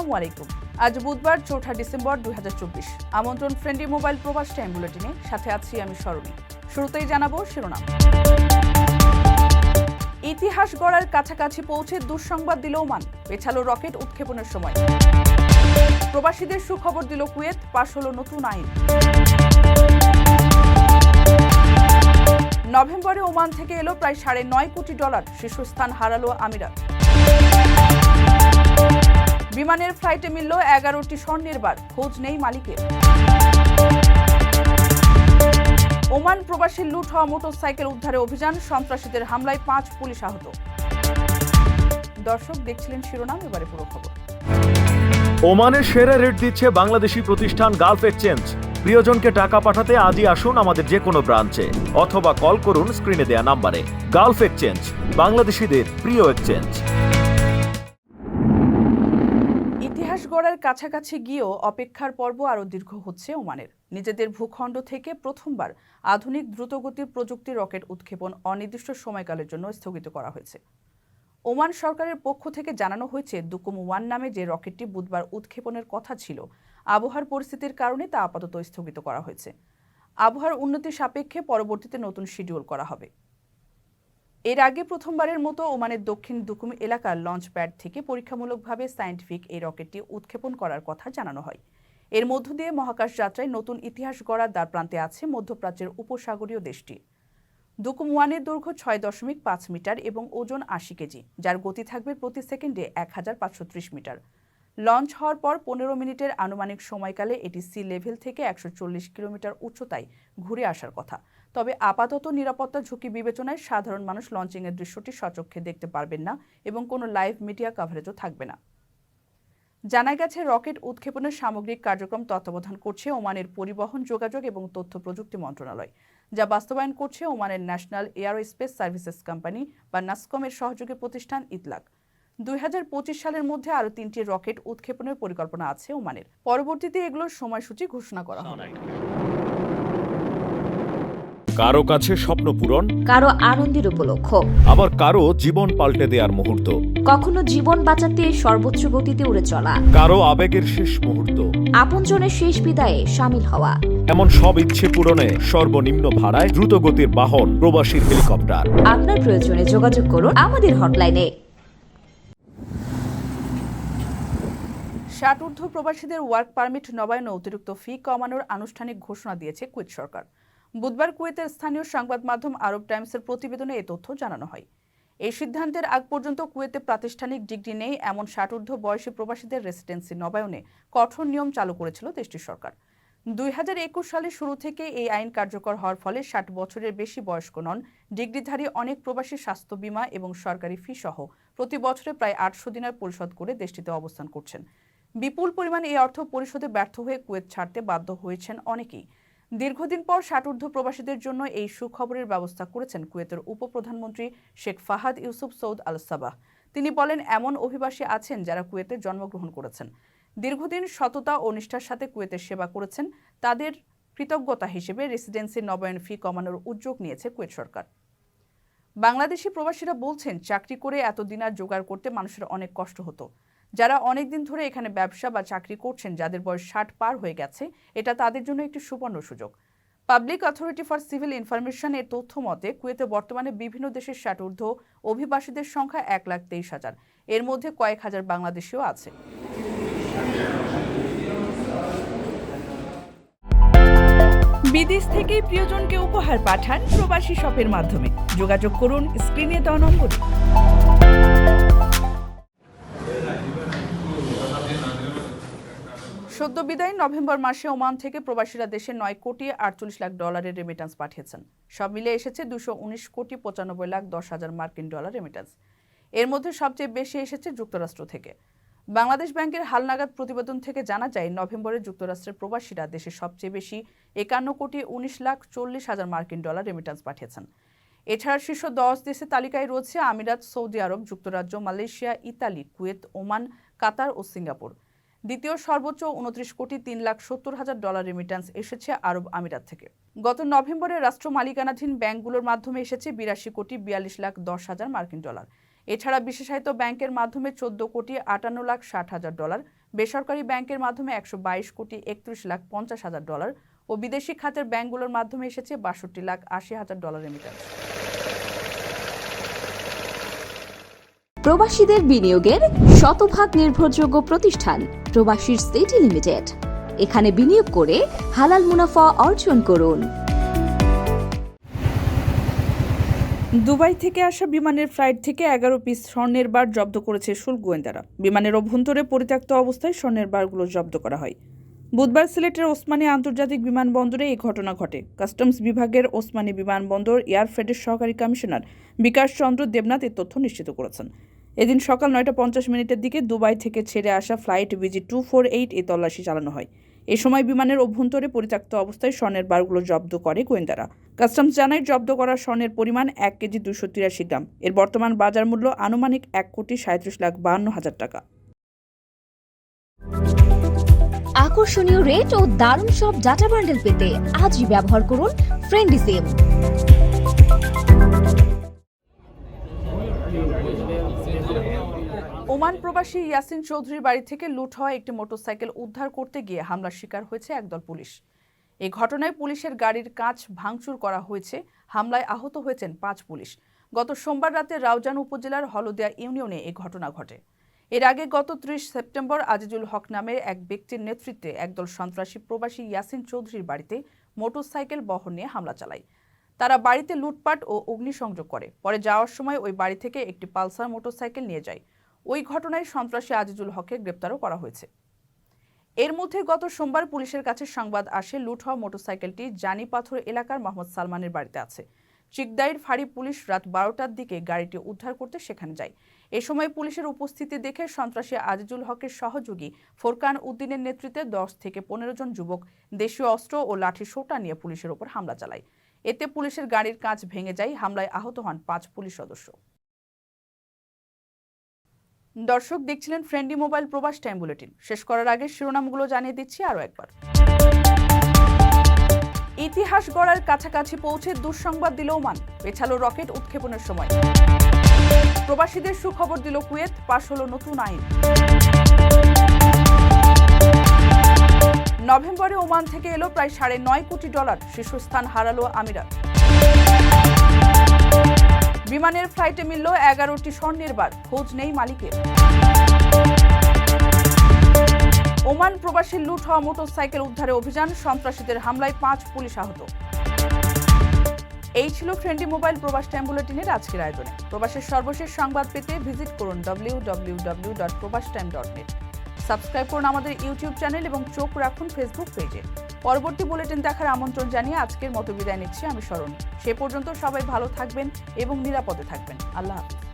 আসসালামু আলাইকুম। আজ বুধবার 4 ডিসেম্বর 2024। আমন্ত্রণ ফ্রেন্ডলি মোবাইল প্রবাস টাইম বুলেটিনে, সাথে আছি আমি সরণী। শুরুতেই জানাবো শিরোনাম। ইতিহাস গড়ার কাছাকাছি পৌঁছে দুঃসংবাদ দিল ওমান, পেছালো রকেট উৎক্ষেপণের সময়। প্রবাসীদের সুখবর দিল কুয়েত, পাশ হলো নতুন আইন। নভেম্বরে ওমান থেকে এলো প্রায় $9.5 কোটি, শীর্ষস্থান হারালো আমিরাত। বিমানের ফ্লাইটে মিলল 11টি স্বর্ণের বার, খোঁজ নেই মালিকের। ওমান প্রবাসী লুট হওয়া মোটরসাইকেল উদ্ধারে অভিযান, সন্ত্রাসীদের হামলায় 5 পুলিশ আহত। দর্শক দেখছিলেন শিরোনাম, এবারে পুরো খবর। ওমানের সেরা রেট দিচ্ছে বাংলাদেশি প্রতিষ্ঠান গালফ এক্সচেঞ্জ। প্রিয়জনকে টাকা পাঠাতে আজই আসুন আমাদের যে কোনো ব্রাঞ্চে অথবা কল করুন স্ক্রিনে দেয়া নাম্বারে। গালফ এক্সচেঞ্জ, বাংলাদেশিদের প্রিয় এক্সচেঞ্জ। ইতিহাস গড়ার কাছাকাছি গিয়েও অপেক্ষার পর্ব আরও দীর্ঘ হচ্ছে ওমানের। নিজেদের ভূখণ্ড থেকে প্রথমবার আধুনিক দ্রুতগতির প্রযুক্তির রকেট উৎক্ষেপণ অনির্দিষ্ট সময়কালের জন্য স্থগিত করা হয়েছে। ওমান সরকারের পক্ষ থেকে জানানো হয়েছে, দুকুম 1 নামে যে রকেটটি বুধবার উৎক্ষেপণের কথা ছিল, আবহাওয়ার পরিস্থিতির কারণে তা আপাতত স্থগিত করা হয়েছে। আবহাওয়ার উন্নতি সাপেক্ষে পরবর্তীতে নতুন শিডিউল করা হবে। এর আগে প্রথমবারের মতো ওমানের দক্ষিণ দুকুম এলাকার লঞ্চ প্যাড থেকে পরীক্ষামূলকভাবে সায়েন্টিফিক এই রকেটটি উৎক্ষেপণ করার কথা জানানো হয়। এর মধ্য দিয়ে মহাকাশ যাত্রায় নতুন ইতিহাস গড়ার দ্বারপ্রান্তে আছে মধ্যপ্রাচ্যের উপসাগরীয় দেশটি। দুকুম 1-এর দৈর্ঘ্য 6.5 মিটার এবং ওজন 80 কেজি, যার গতি থাকবে প্রতি সেকেন্ডে 1530 মিটার। লঞ্চ হওয়ার পর 15 মিনিটের আনুমানিক সময়কালে এটি সি লেভেল থেকে 140 কিলোমিটার উচ্চতায় ঘুরে আসার কথা। তবে আপাতত নিরাপত্তা ঝুঁকি বিবেচনায় সাধারণ মানুষ লঞ্চিংয়ের দৃশ্যটি সচক্ষে দেখতে পারবেন না এবং কোনো লাইভ মিডিয়া কভারেজও থাকবে না। জানা গেছে, রকেট উৎক্ষেপণের সামগ্রিক কার্যক্রম তত্ত্বাবধান করছে ওমানের পরিবহন, যোগাযোগ এবং তথ্য প্রযুক্তি মন্ত্রণালয়, যা বাস্তবায়ন করছে ওমানের ন্যাশনাল এয়ারোস্পেস সার্ভিসেস কোম্পানি বা নাসকমের সহযোগী প্রতিষ্ঠান ইতলাক। 2025 সালের মধ্যে আরও 3টি রকেট উৎক্ষেপণের পরিকল্পনা আছে ওমানের। পরবর্তীতে এগুলোর সময়সূচি ঘোষণা করা হবে। কারো কাছে স্বপ্ন পূরণ, কারো আনন্দের উপলক্ষ, আবার কারো জীবন পাল্টে দেওয়ার মুহূর্ত, কখনো জীবন বাঁচাতে সর্বোচ্চ গতিতে উড়ে চলা, কারো আবেগের শেষ মুহূর্ত, আপনজনের শেষ বিদায়ে সামিল হওয়া। এমন সব ইচ্ছে পূরণে সর্বনিম্ন ভাড়ায় দ্রুতগতির বাহন প্রবাসীর হেলিকপ্টার। আপনার প্রয়োজনে যোগাযোগ করুন আমাদের হটলাইনে। ষাটঊর্ধ্ব প্রবাসীদের ওয়ার্ক পারমিট নবায়নে অতিরিক্ত ফি কমানোর আনুষ্ঠানিক ঘোষণা দিয়েছে কুয়েত সরকার। বুধবার কুয়েতের স্থানীয় সংবাদ মাধ্যম আরব টাইমসের প্রতিবেদনে এই তথ্য জানানো হয়। এই সিদ্ধান্তের আগ পর্যন্ত কুয়েতে প্রাতিষ্ঠানিক ডিগ্রি নেই এমন ষাটঊর্ধ্ব বয়সী প্রবাসীদের রেসিডেন্সি নবায়নে কঠোর নিয়ম চালু করেছিল দেশটির সরকার। 2021 সালের শুরু থেকে এই আইন কার্যকর হওয়ার ফলে 60 বছরের বেশি বয়স্ক নন ডিগ্রিধারী অনেক প্রবাসী স্বাস্থ্য বীমা এবং সরকারি ফি সহ প্রতি বছরে প্রায় 800 দিনার পরিশোধ করে দেশটিতে অবস্থান করছেন। বিপুল পরিমাণ এই অর্থ পরিশোধে ব্যর্থ হয়ে কুয়েত ছাড়তে বাধ্য হয়েছেন অনেকেই। দীর্ঘদিন পর ষাটঊর্ধ্ব প্রবাসীদের জন্য এই সুখবরের ব্যবস্থা করেছেন কুয়েতের উপপ্রধানমন্ত্রী শেখ ফাহাদ ইউসুফ সৌদ আল সাবাহ। তিনি বলেন, এমন অভিবাসী আছেন যারা কুয়েতে জন্মগ্রহণ করেছেন, দীর্ঘদিন সততা ও নিষ্ঠার সাথে কুয়েতের সেবা করেছেন। তাদের কৃতজ্ঞতা হিসেবে রেসিডেন্সি নবায়ন ফি কমানোর উদ্যোগ নিয়েছে কুয়েত সরকার। বাংলাদেশি প্রবাসীরা বলছেন, চাকরি করে এত দিনার জোগাড় করতে মানুষের অনেক কষ্ট হতো। যারা অনেকদিন ধরে এখানে ব্যবসা বা চাকরি করছেন, যাদের বয়স 60 পার হয়ে গেছে, এটা তাদের জন্য একটি সুবর্ণ সুযোগ। Public authority for civil information এর তথ্য মতে কুয়েতে বর্তমানে বিভিন্ন দেশের ষাটঊর্ধ্ব অভিবাসীদের সংখ্যা 1,23,000। এর মধ্যে কয়েক হাজার বাংলাদেশিও আছে। বিদেশ থেকে প্রিয়জনকে উপহার পাঠান প্রবাসী শপের মাধ্যমে। যোগাযোগ করুন স্ক্রিনে দেওয়া নম্বরে। সদ্য বিদায়ী নভেম্বর মাসে ওমান থেকে প্রবাসীরা দেশে $9.48 কোটি রেমিট্যান্স পাঠিয়েছেন। সব মিলে এসেছে $219.95 রেমিট্যান্স। এর মধ্যে সবচেয়ে বেশি এসেছে যুক্তরাষ্ট্র থেকে। বাংলাদেশ ব্যাংকের হালনাগাদ প্রতিবেদন থেকে জানা যায়, নভেম্বরে যুক্তরাষ্ট্রের প্রবাসীরা দেশে সবচেয়ে বেশি $51.19 রেমিট্যান্স পাঠিয়েছেন। এছাড়া শীর্ষ 10 দেশের তালিকায় রয়েছে আমিরাত, সৌদি আরব, যুক্তরাজ্য, মালয়েশিয়া, ইতালি, কুয়েত, ওমান, কাতার ও সিঙ্গাপুর। দ্বিতীয় সর্বোচ্চ $29,370,000 রেমিট্যান্স এসেছে আরব আমিরাত থেকে। গত নভেম্বরে রাষ্ট্র মালিকানাধীন ব্যাংকগুলোর মাধ্যমে এসেছে $82,42,10,000। এছাড়া বিশেষায়িত ব্যাংকের মাধ্যমে $14,58,60,000, বেসরকারি ব্যাংকের মাধ্যমে 122,31,50,000 ডলার ও বিদেশি খাতের ব্যাংকগুলোর মাধ্যমে এসেছে 62,80,000 ডলার রেমিট্যান্স। প্রবাসীদের বিনিয়োগের শতভাগ নির্ভরযোগ্য প্রতিষ্ঠান প্রবাসীর সিটি লিমিটেড। এখানে বিনিয়োগ করে হালাল মুনাফা অর্জন করুন। দুবাই থেকে আসা বিমানের ফ্লাইট থেকে 11 পিস স্বর্ণের বার জব্দ করেছে শুল্ক গোয়েন্দারা। বিমানের অভ্যন্তরে পরিত্যক্ত অবস্থায় স্বর্ণের বারগুলো জব্দ করা হয়। বুধবার সিলেটের ওসমানী আন্তর্জাতিক বিমানবন্দরে এই ঘটনা ঘটে। কাস্টমস বিভাগের ওসমানী বিমানবন্দর এয়ারফেডের সহকারী কমিশনার বিকাশ চন্দ্র দেবনাথ এই তথ্য নিশ্চিত করেছেন। এদিন সকাল 9:50 দিকে দুবাই থেকে ছেড়ে আসা ফ্লাইট BG248 এই তল্লাশি চালানো হয়। এ সময় বিমানের অভ্যন্তরে পরিত্যক্ত অবস্থায় স্বর্ণের বারগুলো জব্দ করে গোয়েন্দারা। কাস্টমস জানায় জব্দ করা স্বর্ণের পরিমাণ 1 কেজি 283 গ্রাম। এর বর্তমান বাজার মূল্য আনুমানিক 1,37,52,000 টাকা। আকর্ষণীয় রেট ও দারুণ সব ডাটা বান্ডেল পেতে আজই ব্যবহার করুন ফ্রেন্ডলি সিম। ওমান প্রবাসী ইয়াসিন চৌধুরীর বাড়ি থেকে লুট হওয়া একটি মোটরসাইকেল উদ্ধার করতে গিয়ে হামলার শিকার হয়েছে একদল পুলিশ। এই ঘটনায় পুলিশের গাড়ির কাঁচ ভাঙচুর করা হয়েছে। হামলায় আহত হয়েছেন 5 পুলিশ। গত সোমবার রাতে রাউজান উপজেলার হলদিয়া ইউনিয়নে এই ঘটনা ঘটে। এর আগে গত 30 সেপ্টেম্বর আজিজুল হক নামের এক ব্যক্তির নেতৃত্বে একদল সন্ত্রাসী প্রবাসী ইয়াসিন চৌধুরীর বাড়িতে মোটরসাইকেল বহন নিয়ে হামলা চালায়। তারা বাড়িতে লুটপাট ও অগ্নিসংযোগ করে। পরে যাওয়ার সময় ওই বাড়ি থেকে একটি পালসার মোটরসাইকেল নিয়ে যায়। ওই ঘটনায় সন্ত্রাসী আজিজুল হককে গ্রেপ্তারও করা হয়েছে। এর মধ্যে গত সোমবার পুলিশের কাছে সংবাদ আসে লুট হওয়া মোটরসাইকেলটি জানিপাথর এলাকার মোহাম্মদ সালমানের বাড়িতে আছে। চিকদাইর ফাঁড়ি পুলিশ রাত 12টার দিকে গাড়িটি উদ্ধার করতে সেখানে যায়। এ সময় পুলিশের উপস্থিতি দেখে সন্ত্রাসী আজিজুল হকের সহযোগী ফোরকান উদ্দিনের নেতৃত্বে 10 থেকে 15 জন যুবক দেশীয় অস্ত্র ও লাঠি সোঁটা নিয়ে পুলিশের ওপর হামলা চালায়। এতে পুলিশের গাড়ির কাঁচ ভেঙে যায়। হামলায় আহত হন 5 পুলিশ সদস্য। দর্শক দেখছিলেন ফ্রেন্ডলি মোবাইল প্রবাস টাইম বুলেটিন। শেষ করার আগে শিরোনামগুলো জানিয়ে দিচ্ছি আরও একবার। ইতিহাস গড়ার কাছাকাছি পৌঁছে দুঃসংবাদ দিল ওমান, পেছালো রকেট উৎক্ষেপণের সময়। প্রবাসীদের সুখবর দিল কুয়েত, পাশ হলো নতুন আইন। নভেম্বরে ওমান থেকে এলো প্রায় $9.5 কোটি, শীর্ষস্থান হারালো আমিরাত। বিমানের ফ্লাইটে মিলল 11টি স্বর্ণের বার, খোঁজ নেই মালিকের। ওমান প্রবাসী লুট হওয়া মোটরসাইকেল উদ্ধারে অভিযান, সন্ত্রাসীদের হামলায় 5 পুলিশ আহত। এই ছিল ফ্রেন্ডলি মোবাইল প্রবাস টাইম বুলেটিনের আজকের আয়োজনে। প্রবাসের সর্বশেষ সংবাদ পেতে ভিজিট করুন www.probastime.net। সাবস্ক্রাইব করুন আমাদের ইউটিউব চ্যানেল এবং চোখ রাখুন ফেসবুক পেজে। পরবর্তী বুলেটিন দেখার আমন্ত্রণ জানিয়ে আজকের মতো বিদায় নিচ্ছি আমি শরণ। সে পর্যন্ত সবাই ভালো থাকবেন এবং নিরাপদে থাকবেন। আল্লাহ হাফেজ।